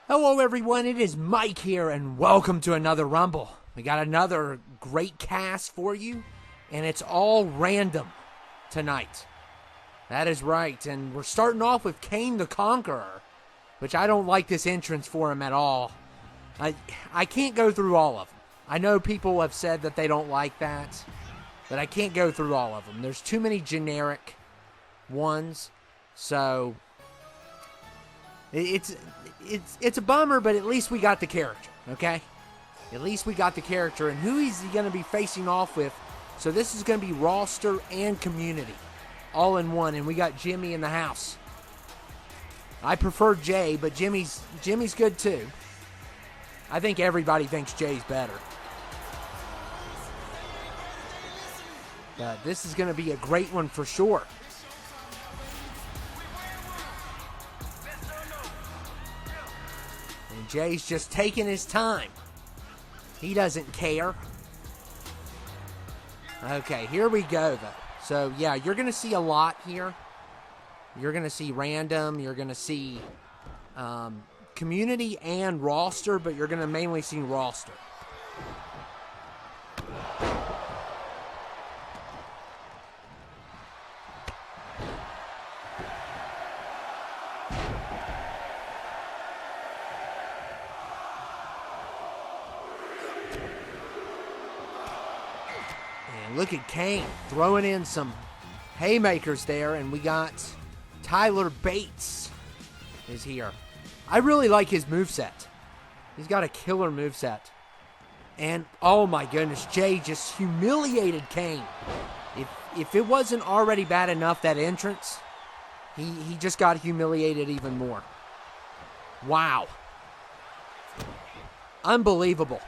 Hello everyone, it is Mike here and welcome to another Rumble. We got another great cast for you and it's all random tonight. That is right, and we're starting off with Kane the Conqueror, which I don't like this entrance for him at all. I can't go through all of them. I know people have said that they don't like that, but I can't go through all of them. There's too many generic ones, so it's a bummer, but at least we got the character, okay? At least we got the character, and who is he going to be facing off with? So this is going to be roster and community all in one, and we got Jimmy in the house. I prefer Jay, but Jimmy's good too. I think everybody thinks Jay's better. But this is going to be a great one for sure. And Jay's just taking his time. He doesn't care. Okay, here we go, though. So, yeah, you're going to see a lot here. You're going to see random. You're going to see community and roster, but you're going to mainly see roster. Look at Kane throwing in some haymakers there, and we got Tyler Bates is here. I really like his moveset. He's got a killer moveset. And, oh my goodness, Jay just humiliated Kane. If it wasn't already bad enough, that entrance, he just got humiliated even more. Wow. Unbelievable.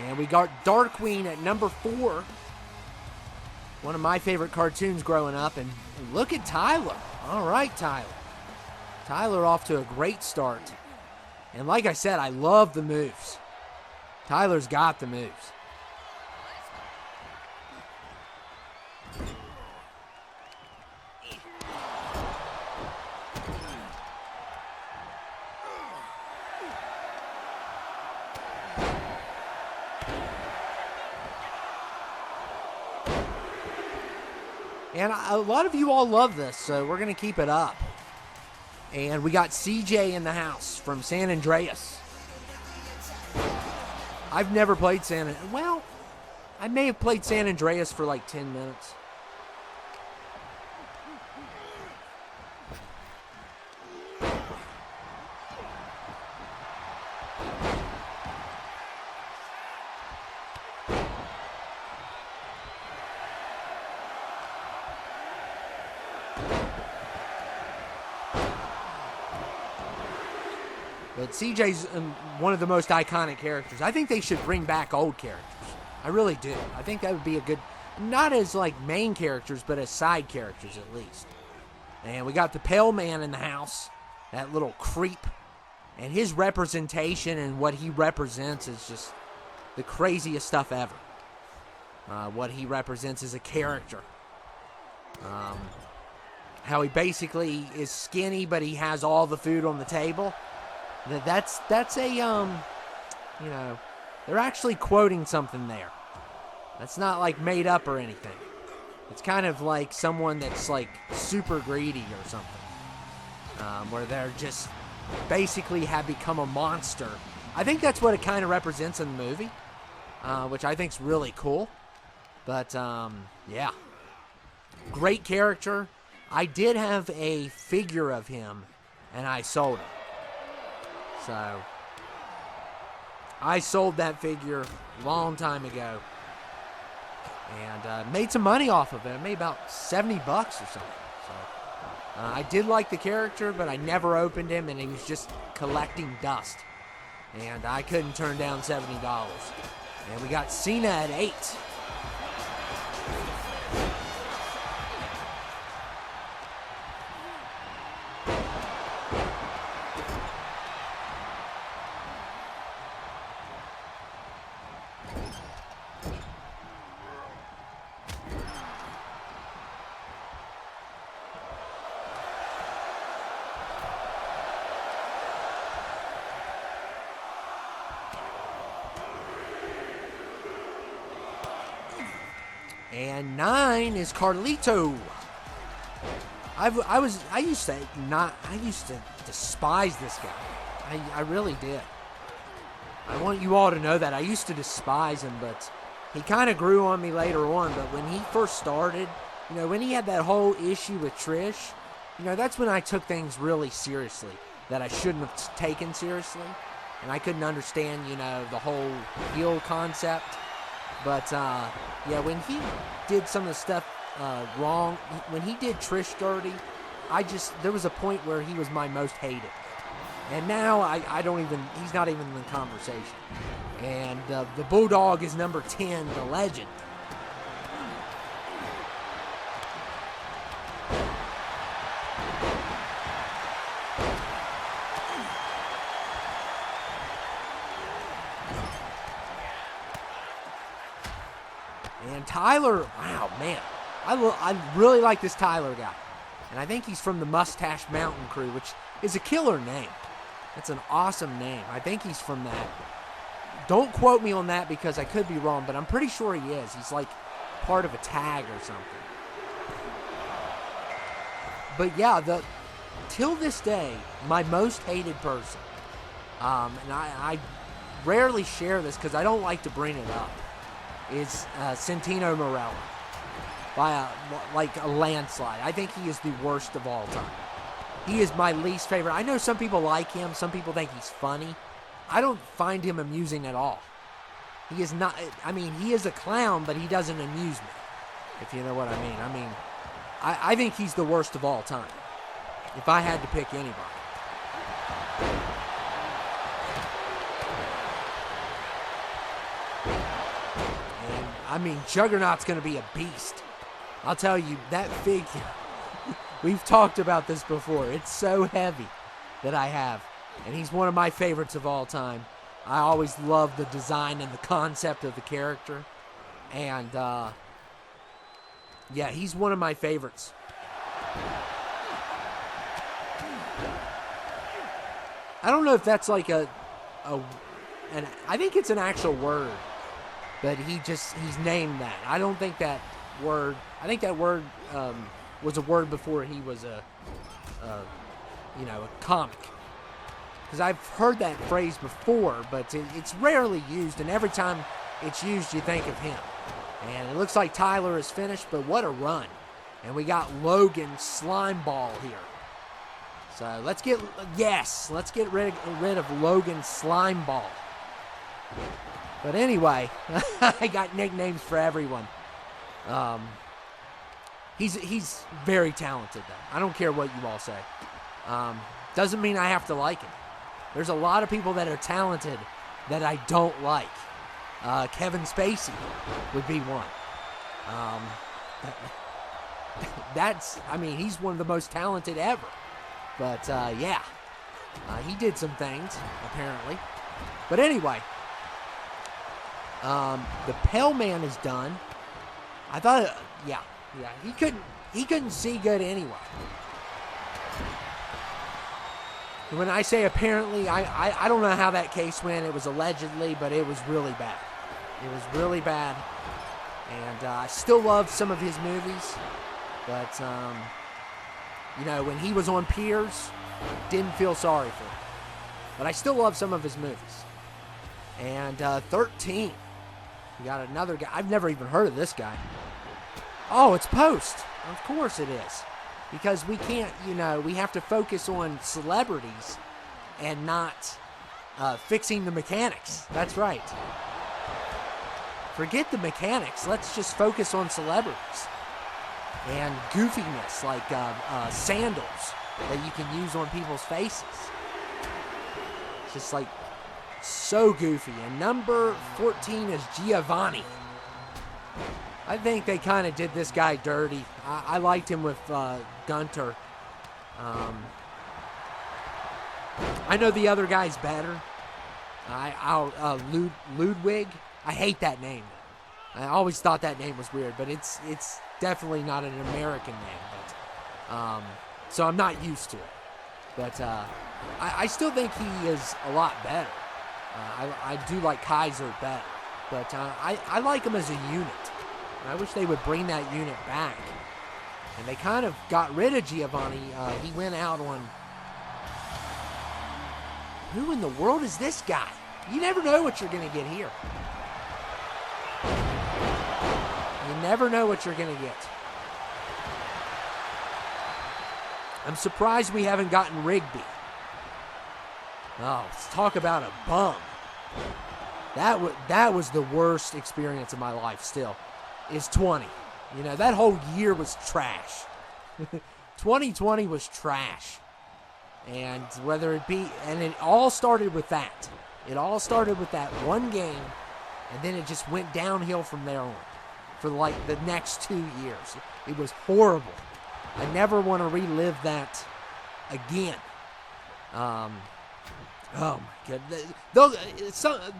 And we got Darkwing at number 4. One of my favorite cartoons growing up. And look at Tyler. All right, Tyler. Tyler off to a great start. And like I said, I love the moves. Tyler's got the moves. And a lot of you all love this, so we're going to keep it up. And we got CJ in the house from San Andreas. I've never played well, I may have played San Andreas for like 10 minutes. But CJ's one of the most iconic characters. I think they should bring back old characters. I really do. I think that would be a good, not as like main characters, but as side characters at least. And we got the Pale Man in the house, that little creep. And his representation and what he represents is just the craziest stuff ever. What he represents as a character. How he basically is skinny, but he has all the food on the table. That's a, you know, they're actually quoting something there. That's not like made up or anything. It's kind of like someone that's like super greedy or something. Where they're just basically have become a monster. I think that's what it kind of represents in the movie. Which I think's really cool. But, yeah. Great character. I did have a figure of him, and I sold it. So, I sold that figure a long time ago and made some money off of it. I made about $70 or something. So, I did like the character, but I never opened him, and he was just collecting dust. And I couldn't turn down $70. And we got Cena at 8. And 9 is Carlito. I used to despise this guy. I really did. I want you all to know that I used to despise him, but he kind of grew on me later on. But when he first started, when he had that whole issue with Trish, that's when I took things really seriously that I shouldn't have taken seriously. And I couldn't understand, the whole heel concept. But, when he did some of the stuff wrong, when he did Trish dirty, there was a point where he was my most hated. And now he's not even in the conversation. And the Bulldog is number 10, the Legend. And Tyler, wow, man. I really like this Tyler guy. And I think he's from the Mustache Mountain Crew, which is a killer name. It's an awesome name. I think he's from that. Don't quote me on that because I could be wrong, but I'm pretty sure he is. He's like part of a tag or something. But yeah, till this day, my most hated person, and I rarely share this because I don't like to bring it up, is Santino Marella by a landslide. I think he is the worst of all time. He is my least favorite. I know some people like him. Some people think he's funny. I don't find him amusing at all. He is not. He is a clown, but he doesn't amuse me, if you know what I mean. I think he's the worst of all time, if I had to pick anybody. And, Juggernaut's going to be a beast. I'll tell you, that figure, we've talked about this before. It's so heavy that I have. And he's one of my favorites of all time. I always love the design and the concept of the character. And, he's one of my favorites. I don't know if that's like I think it's an actual word. But he's named that. I don't think that word, I think that word was a word before he was a comic. Because I've heard that phrase before, but it's rarely used, and every time it's used, you think of him. And it looks like Tyler is finished, but what a run. And we got Logan Slimeball here. So let's get rid of Logan Slimeball. But anyway, I got nicknames for everyone. He's very talented, though. I don't care what you all say. Doesn't mean I have to like him. There's a lot of people that are talented that I don't like. Kevin Spacey would be one. He's one of the most talented ever. But, he did some things, apparently. But anyway, the Pale Man is done. I thought, he couldn't see good anyway. When I say apparently, I don't know how that case went. It was allegedly, but it was really bad. It was really bad. And I still love some of his movies. But, when he was on Piers, didn't feel sorry for him. But I still love some of his movies. And 13. We got another guy. I've never even heard of this guy. Oh, it's Post. Of course it is. Because we can't, we have to focus on celebrities and not fixing the mechanics. That's right. Forget the mechanics. Let's just focus on celebrities. And goofiness, like sandals that you can use on people's faces. It's just like so goofy. And number 14 is Giovanni. I think they kind of did this guy dirty. I liked him with Gunter. I know the other guy's better. Ludwig. I hate that name. I always thought that name was weird, but it's definitely not an American name. But so I'm not used to it. But I still think he is a lot better. I do like Kaiser better, but I like him as a unit. I wish they would bring that unit back. And they kind of got rid of Giovanni. He went out on... Who in the world is this guy? You never know what you're going to get here. You never know what you're going to get. I'm surprised we haven't gotten Rigby. Oh, let's talk about a bum. That was the worst experience of my life still, is 20. You know, that whole year was trash. 2020 was trash. And whether it be, and it all started with that. It all started with that one game, and then it just went downhill from there on for like the next 2 years. It was horrible. I never want to relive that again. Oh my God.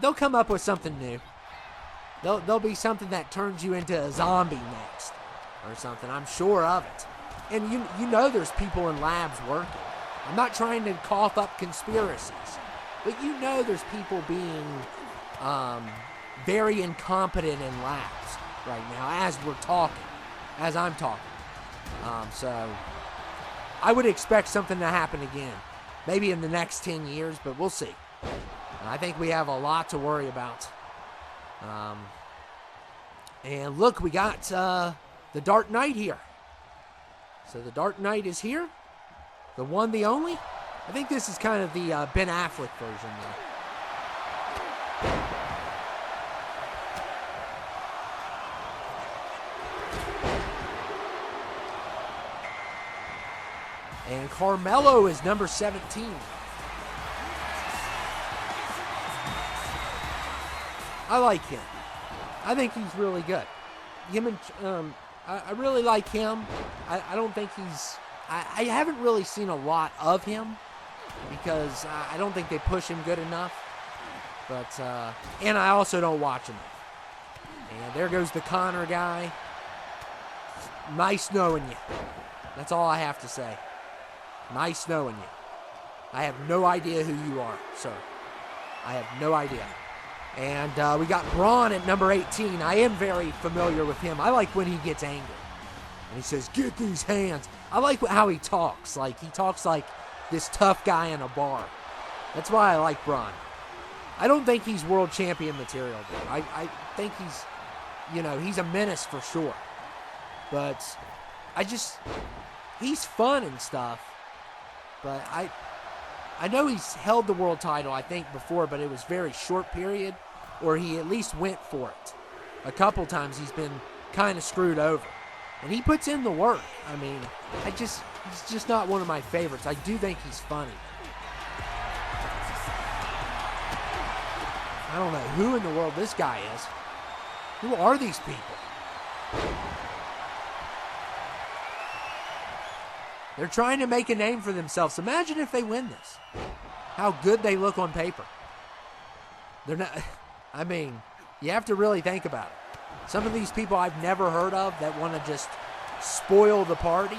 They'll come up with something new. There'll be something that turns you into a zombie next or something. I'm sure of it. And you know there's people in labs working. I'm not trying to cough up conspiracies, but you know there's people being very incompetent in labs right now as I'm talking. So I would expect something to happen again. Maybe in the next 10 years, but we'll see. I think we have a lot to worry about. And look, we got the Dark Knight here. So the Dark Knight is here. The one, the only. I think this is kind of the Ben Affleck version though. And Carmelo is number 17. I like him. I think he's really good. I really like him. I don't think he's... I haven't really seen a lot of him because I don't think they push him good enough. But, and I also don't watch him. And there goes the Connor guy. Nice knowing you. That's all I have to say. Nice knowing you. I have no idea who you are, sir. I have no idea. And we got Braun at number 18. I am very familiar with him. I like when he gets angry. And he says, "Get these hands." I like how he talks. Like, he talks like this tough guy in a bar. That's why I like Braun. I don't think he's world champion material, though. I think he's, he's a menace for sure. But he's fun and stuff. But I know he's held the world title, I think, before, but it was very short period, or he at least went for it. A couple times he's been kind of screwed over. And he puts in the work. I mean, he's just not one of my favorites. I do think he's funny. I don't know who in the world this guy is. Who are these people? They're trying to make a name for themselves. Imagine if they win this. How good they look on paper. They're not... I mean, you have to really think about it. Some of these people I've never heard of that want to just spoil the party,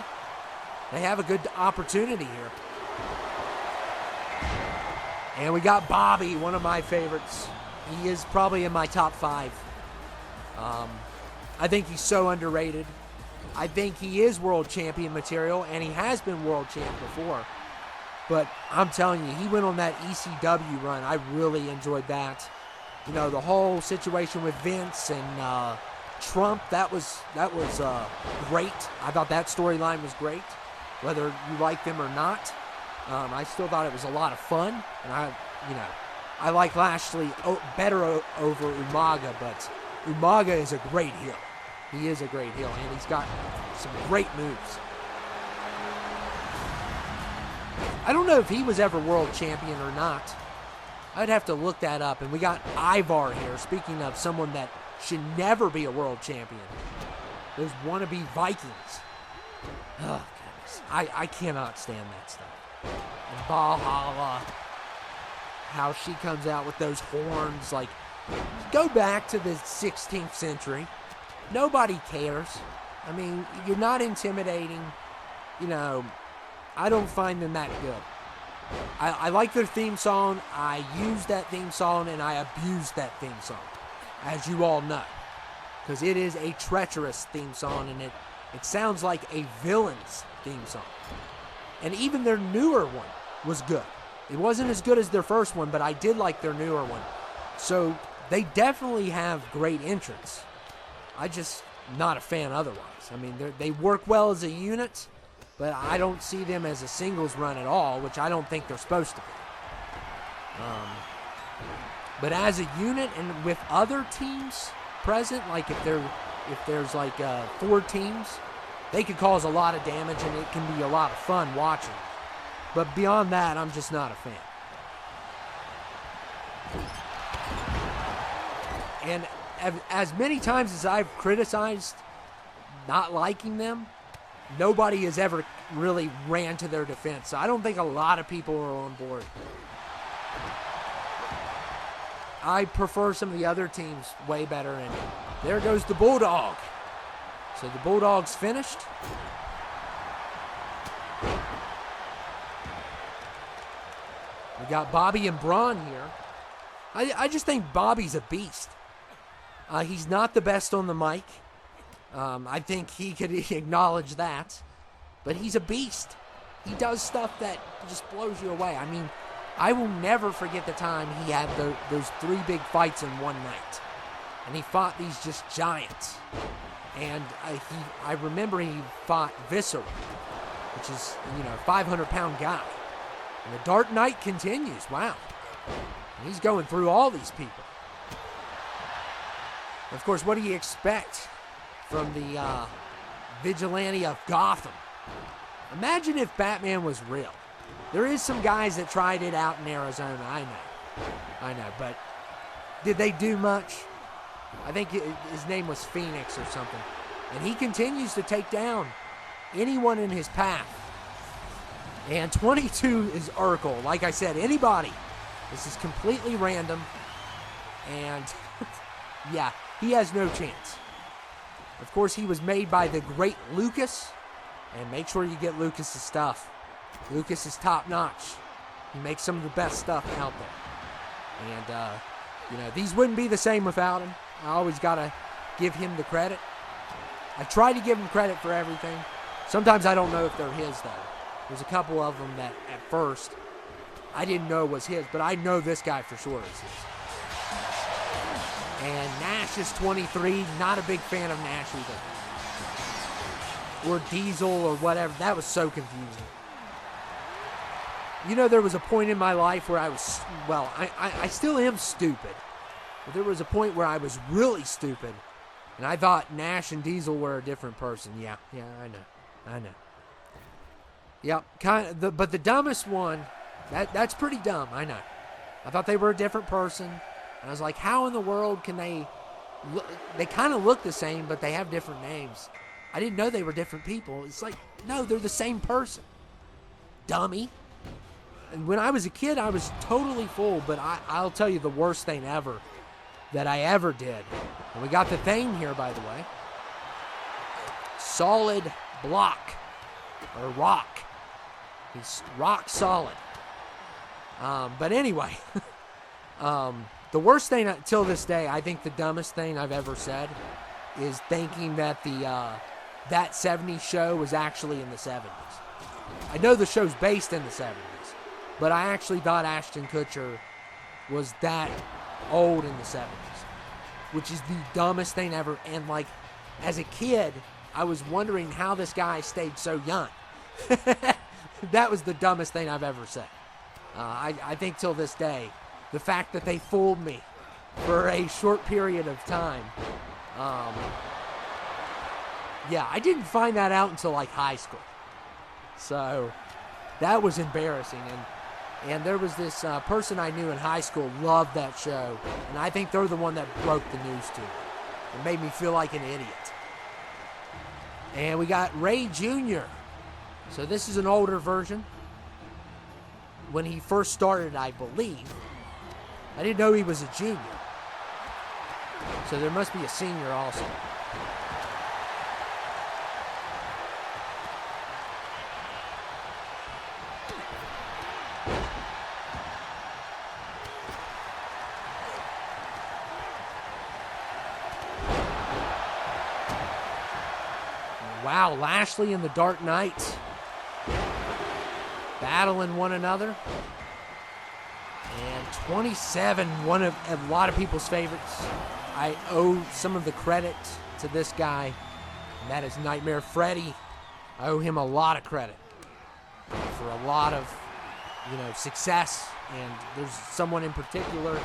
they have a good opportunity here. And we got Bobby, one of my favorites. He is probably in my top 5. I think he's so underrated. I think he is world champion material, and he has been world champ before. But I'm telling you, he went on that ECW run. I really enjoyed that. The whole situation with Vince and Trump, that was great. I thought that storyline was great, whether you like them or not. I still thought it was a lot of fun, and I like Lashley better over Umaga, but Umaga is a great heel. He is a great heel, and he's got some great moves. I don't know if he was ever world champion or not. I'd have to look that up. And we got Ivar here, speaking of someone that should never be a world champion. Those wannabe Vikings. Oh, goodness. I cannot stand that stuff. And Valhalla. How she comes out with those horns. Like, go back to the 16th century. Nobody cares. I mean, you're not intimidating. I don't find them that good. I like their theme song. I use that theme song, and I abuse that theme song, as you all know. because it is a treacherous theme song, and it sounds like a villain's theme song. And even their newer one was good. It wasn't as good as their first one, but I did like their newer one. So they definitely have great entrants. I just not a fan otherwise. I mean, they work well as a unit, but I don't see them as a singles run at all, which I don't think they're supposed to be. But as a unit and with other teams present, like if there's like 4 teams, they could cause a lot of damage, and it can be a lot of fun watching. But beyond that, I'm just not a fan. And as many times as I've criticized not liking them, nobody has ever really ran to their defense. So I don't think a lot of people are on board. I prefer some of the other teams way better, and there goes the Bulldog. So the Bulldog's finished. We got Bobby and Braun here. I just think Bobby's a beast. He's not the best on the mic. I think he could acknowledge that. But he's a beast. He does stuff that just blows you away. I mean, I will never forget the time he had those 3 big fights in one night. And he fought these just giants. And I remember he fought Viscera, which is, 500-pound guy. And the Dark Knight continues. Wow. And he's going through all these people. Of course, what do you expect from the vigilante of Gotham? Imagine if Batman was real. There is some guys that tried it out in Arizona, I know, but did they do much? I think his name was Phoenix or something. And he continues to take down anyone in his path. And 22 is Urkel. Like I said, anybody. This is completely random. And, yeah, he has no chance. Of course, he was made by the great Lucas. And make sure you get Lucas's stuff. Lucas is top-notch. He makes some of the best stuff out there. And, these wouldn't be the same without him. I always got to give him the credit. I try to give him credit for everything. Sometimes I don't know if they're his, though. There's a couple of them that, at first, I didn't know was his, but I know this guy for sure is his. And Nash is 23. Not a big fan of Nash either. Or Diesel or whatever. That was so confusing. There was a point in my life where I was, I still am stupid. But there was a point where I was really stupid. And I thought Nash and Diesel were a different person. Yeah, I know. Yep, but the dumbest one, that's pretty dumb, I know. I thought they were a different person. And I was like, how in the world can they kind of look the same, but they have different names. I didn't know they were different people. It's like, no, they're the same person. Dummy. And when I was a kid, I was totally fooled, but I'll tell you the worst thing ever that I ever did. And we got the theme here, by the way. Solid block. Or rock. He's rock solid. But anyway, the worst thing till this day, I think the dumbest thing I've ever said is thinking that that 70s show was actually in the 70s. I know the show's based in the 70s, but I actually thought Ashton Kutcher was that old in the 70s, which is the dumbest thing ever. And like, as a kid, I was wondering how this guy stayed so young. That was the dumbest thing I've ever said. I think till this day, the fact that they fooled me for a short period of time. Yeah, I didn't find that out until like high school. So that was embarrassing. And there was this person I knew in high school loved that show. And I think they're the one that broke the news to me. It made me feel like an idiot. And we got Ray Jr. So this is an older version. When he first started, I believe. I didn't know he was a junior. So there must be a senior also. Wow, Lashley and the Dark Knight battling one another. And 27, one of a lot of people's favorites. I owe some of the credit to this guy, and that is Nightmare Freddy. I owe him a lot of credit for a lot of, success. And there's someone in particular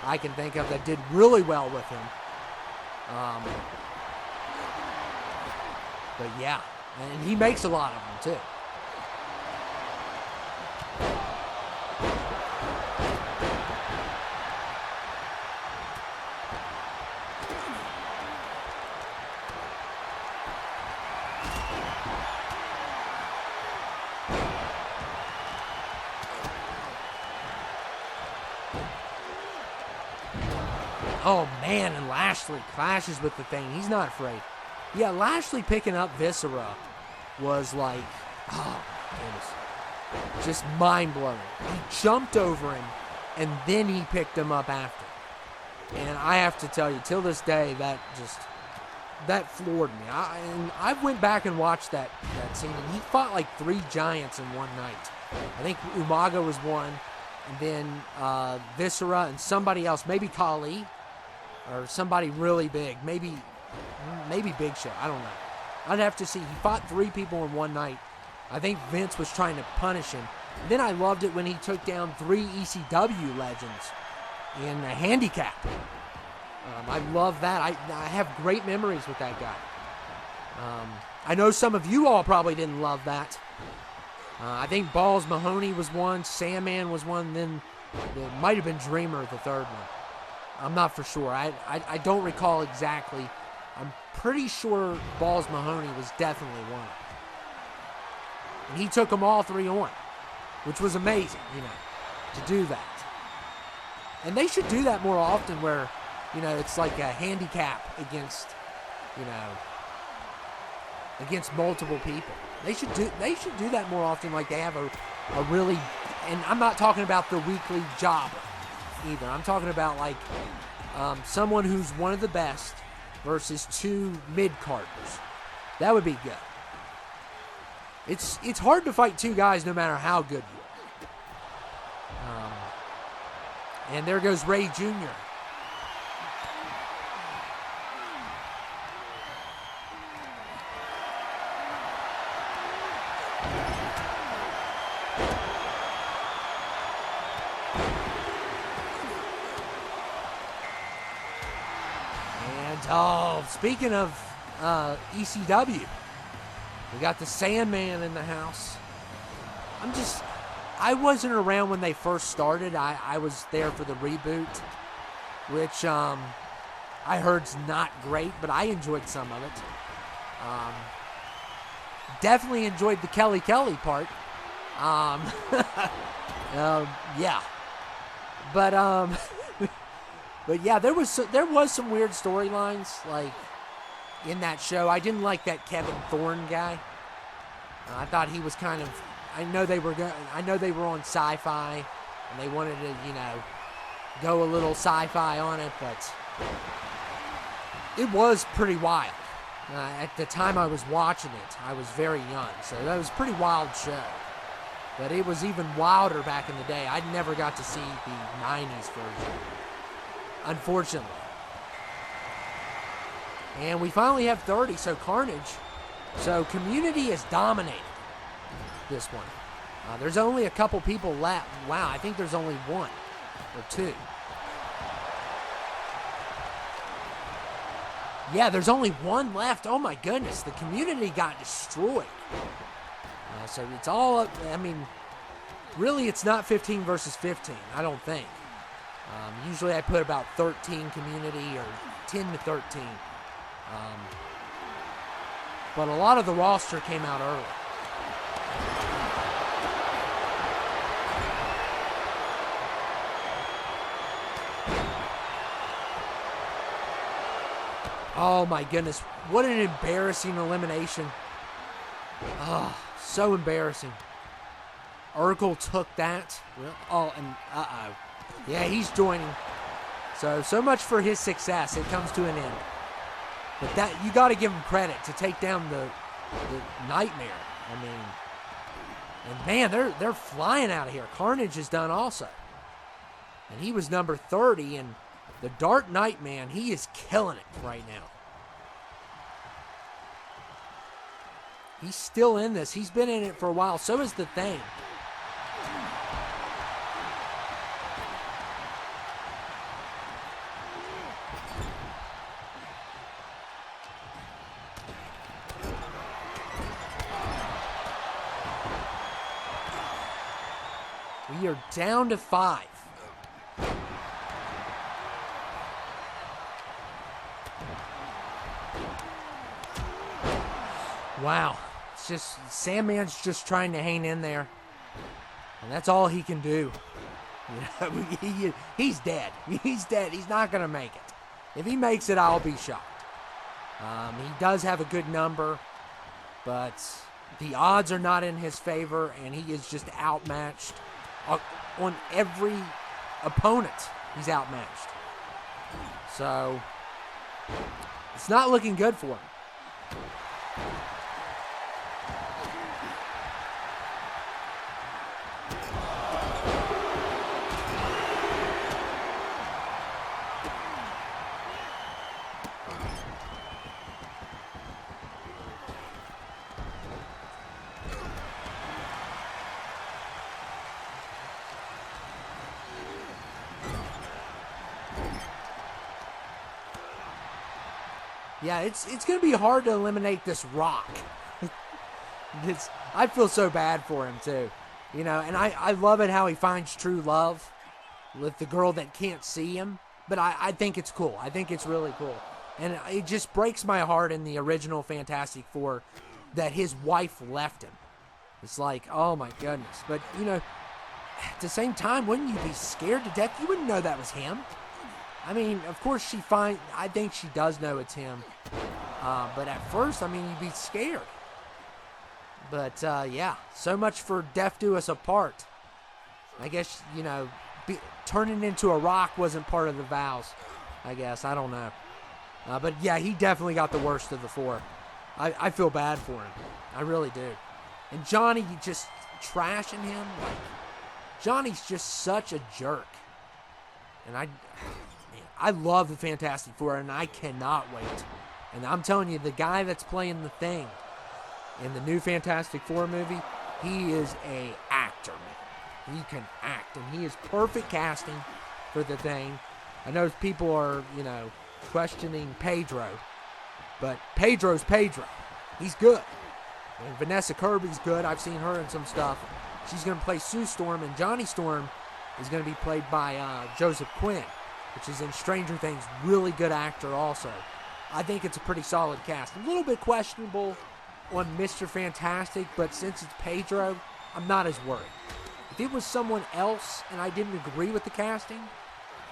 I can think of that did really well with him. But yeah, and he makes a lot of them too. Oh man, and Lashley clashes with the Thing. He's not afraid. Yeah, Lashley picking up Viscera was like, oh my goodness, just mind-blowing. He jumped over him, and then he picked him up after. And I have to tell you, till this day, that floored me. I went back and watched that scene, and he fought like 3 giants in one night. I think Umaga was one, and then Viscera and somebody else, maybe Khali, or somebody really big, maybe Big Show. I don't know. I'd have to see. He fought 3 people in one night. I think Vince was trying to punish him. And then I loved it when he took down 3 ECW legends in a handicap. I love that. I have great memories with that guy. I know some of you all probably didn't love that. I think Balls Mahoney was one, Sandman was one, then it might have been Dreamer the third one. I'm not for sure. I don't recall exactly. I'm pretty sure Balls Mahoney was definitely one. And he took them all 3 on, which was amazing, to do that. And they should do that more often where, it's like a handicap against multiple people. They should do that more often, like they have a really, and I'm not talking about the weekly jobber either. I'm talking about like someone who's one of the best versus 2 mid-carders. That would be good. It's hard to fight 2 guys no matter how good you are. And there goes Ray Jr. Oh, speaking of ECW, we got the Sandman in the house. I wasn't around when they first started. I was there for the reboot, which I heard's not great, but I enjoyed some of it. Definitely enjoyed the Kelly part. Yeah. But yeah, there was some weird storylines like in that show. I didn't like that Kevin Thorne guy. I thought he was kind of. I know they were on Sci-Fi, and they wanted to go a little sci-fi on it, but it was pretty wild. At the time I was watching it, I was very young, so that was a pretty wild show. But it was even wilder back in the day. I never got to see the 90s version, unfortunately. And we finally have 30, so Carnage. So Community has dominated this one. There's only a couple people left. Wow, I think there's only 1 or 2. Yeah, there's only 1 left. Oh my goodness, the Community got destroyed. So it's all up. I mean, really, it's not 15 versus 15, I don't think. Usually I put about 13 Community or 10 to 13. But a lot of the roster came out early. Oh my goodness, what an embarrassing elimination. Oh, so embarrassing. Urkel took that. Oh, and uh-oh. Yeah, he's joining. So much for his success. It comes to an end. But that, you got to give him credit to take down the Nightmare. I mean, and man, they're flying out of here. Carnage is done also. And he was number 30, and the Dark Knight, man, he is killing it right now. He's still in this. He's been in it for a while. So is the Thing. We are down to 5. Wow. It's just, Sandman's just trying to hang in there. And that's all he can do. You know, he's dead. He's dead. He's not going to make it. If he makes it, I'll be shocked. He does have a good number, but the odds are not in his favor, and he is just outmatched. On every opponent, he's outmatched. So, it's not looking good for him. Yeah, it's going to be hard to eliminate this Rock. I feel so bad for him, too. You know, and I love it how he finds true love with the girl that can't see him. But I think it's cool. I think it's really cool. And it just breaks my heart in the original Fantastic Four that his wife left him. It's like, oh my goodness. But, you know, at the same time, wouldn't you be scared to death? You wouldn't know that was him. I mean, of course I think she does know it's him. But at first, I mean, you'd be scared. But, yeah, so much for Death Do Us Apart. I guess, you know, turning into a rock wasn't part of the vows, I guess. I don't know. But, yeah, he definitely got the worst of the 4. I feel bad for him. I really do. And Johnny just trashing him. Like, Johnny's just such a jerk. And I love the Fantastic Four, and I cannot wait. And I'm telling you, the guy that's playing the Thing in the new Fantastic Four movie, he is a actor, man. He can act, and he is perfect casting for the Thing. I know people are, you know, questioning Pedro, but Pedro's Pedro. He's good. And Vanessa Kirby's good. I've seen her in some stuff. She's going to play Sue Storm, and Johnny Storm is going to be played by Joseph Quinn, which is in Stranger Things. Really good actor also. I think it's a pretty solid cast. A little bit questionable on Mr. Fantastic, but since it's Pedro, I'm not as worried. If it was someone else and I didn't agree with the casting,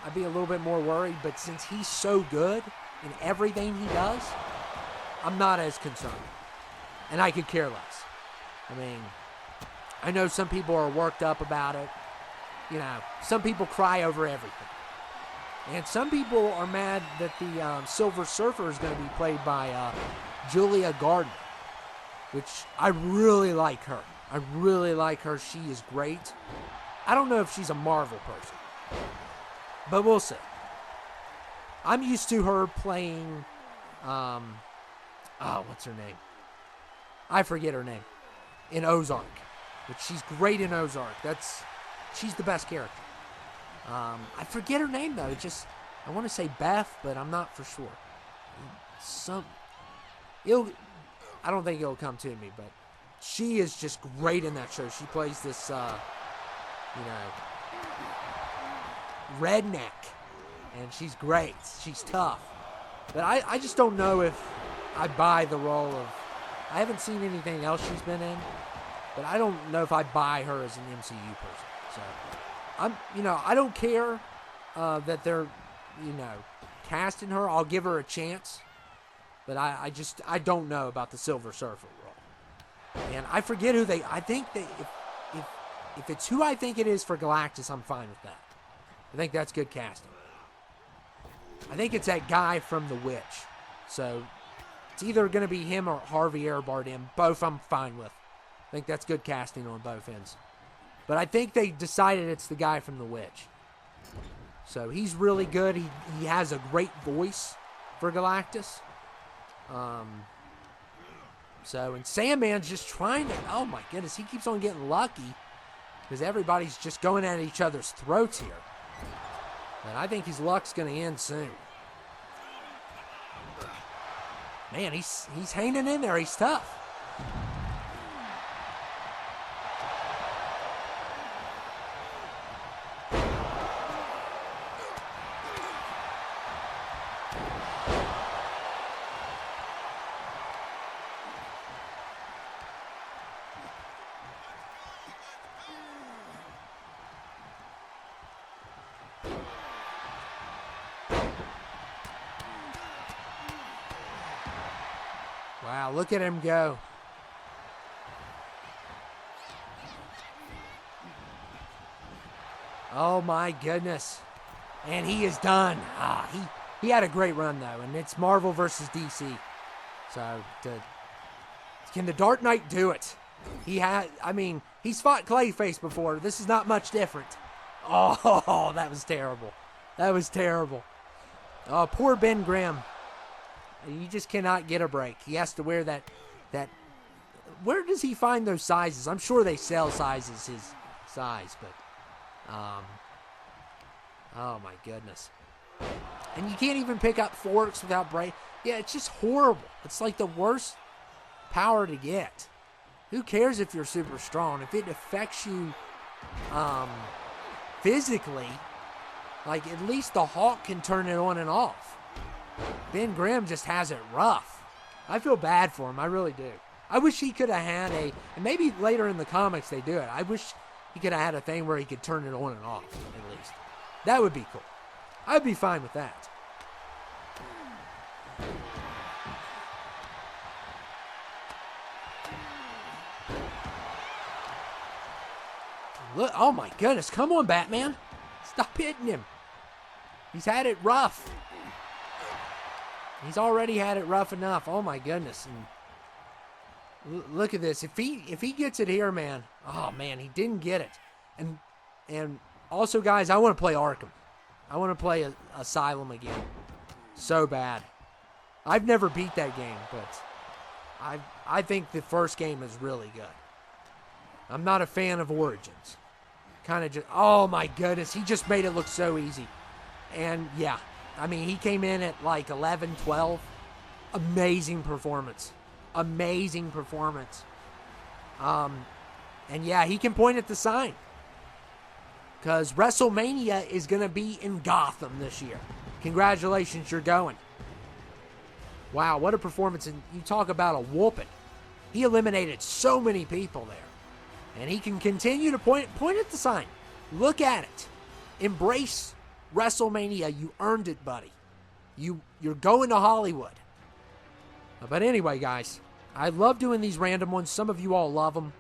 I'd be a little bit more worried, but since he's so good in everything he does, I'm not as concerned. And I could care less. I mean, I know some people are worked up about it. You know, some people cry over everything. And some people are mad that the Silver Surfer is going to be played by Julia Gardner, which I really like her. I really like her. She is great. I don't know if she's a Marvel person, but we'll see. I'm used to her playing, what's her name? I forget her name. In Ozark. But she's great in Ozark. She's the best character. I forget her name, though. I want to say Beth, but I'm not for sure. I don't think it'll come to me, but she is just great in that show. She plays this, redneck, and she's great. She's tough. But I just don't know if I buy the role of... I haven't seen anything else she's been in, but I don't know if I buy her as an MCU person. So, I don't care that they're, casting her. I'll give her a chance. But I don't know about the Silver Surfer role. And I forget who I think if it's who I think it is for Galactus, I'm fine with that. I think that's good casting. I think it's that guy from The Witch. So, It's either going to be him or Javier Bardem. Both I'm fine with. I think that's good casting on both ends. But I think they decided it's the guy from The Witch. So he's really good. He has a great voice for Galactus. And Sandman's just trying to... Oh, my goodness. He keeps on getting lucky because everybody's just going at each other's throats here. And I think his luck's going to end soon. Man, he's hanging in there. He's tough. Wow, look at him go. Oh my goodness. And he is done. He had a great run though, and it's Marvel versus DC. So can the Dark Knight do it? He's fought Clayface before. This is not much different. Oh, that was terrible. That was terrible. Oh, poor Ben Grimm. You just cannot get a break. He has to wear that. Where does he find those sizes? I'm sure they sell sizes his size, but oh my goodness. And you can't even pick up forks without break. Yeah, it's just horrible. It's like the worst power to get. Who cares if you're super strong? If it affects you physically, like at least the Hulk can turn it on and off. Ben Grimm just has it rough. I feel bad for him. I really do. I wish he could have had and maybe later in the comics they do it. I wish he could have had a thing where he could turn it on and off, at least. That would be cool. I'd be fine with that. Look, oh my goodness. Come on, Batman. Stop hitting him. He's had it rough. He's already had it rough enough. Oh my goodness. And look at this. If he gets it here, man. Oh man, he didn't get it. And also, guys, I want to play Arkham. I want to play Asylum again. So bad. I've never beat that game, but I think the first game is really good. I'm not a fan of Origins. Kind of just, oh my goodness, he just made it look so easy. And yeah, he came in at like 11, 12. Amazing performance. Amazing performance. And yeah, he can point at the sign. Because WrestleMania is going to be in Gotham this year. Congratulations, you're going. Wow, what a performance. And you talk about a whooping. He eliminated so many people there. And he can continue to point at the sign. Look at it. Embrace WrestleMania. You earned it, buddy. You're going to Hollywood. But anyway, guys, I love doing these random ones. Some of you all love them.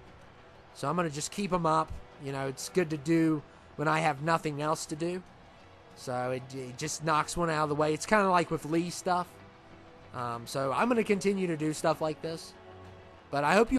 So I'm going to just keep them up. You know, it's good to do when I have nothing else to do. So it just knocks one out of the way. It's kind of like with Lee's stuff. So I'm going to continue to do stuff like this. But I hope you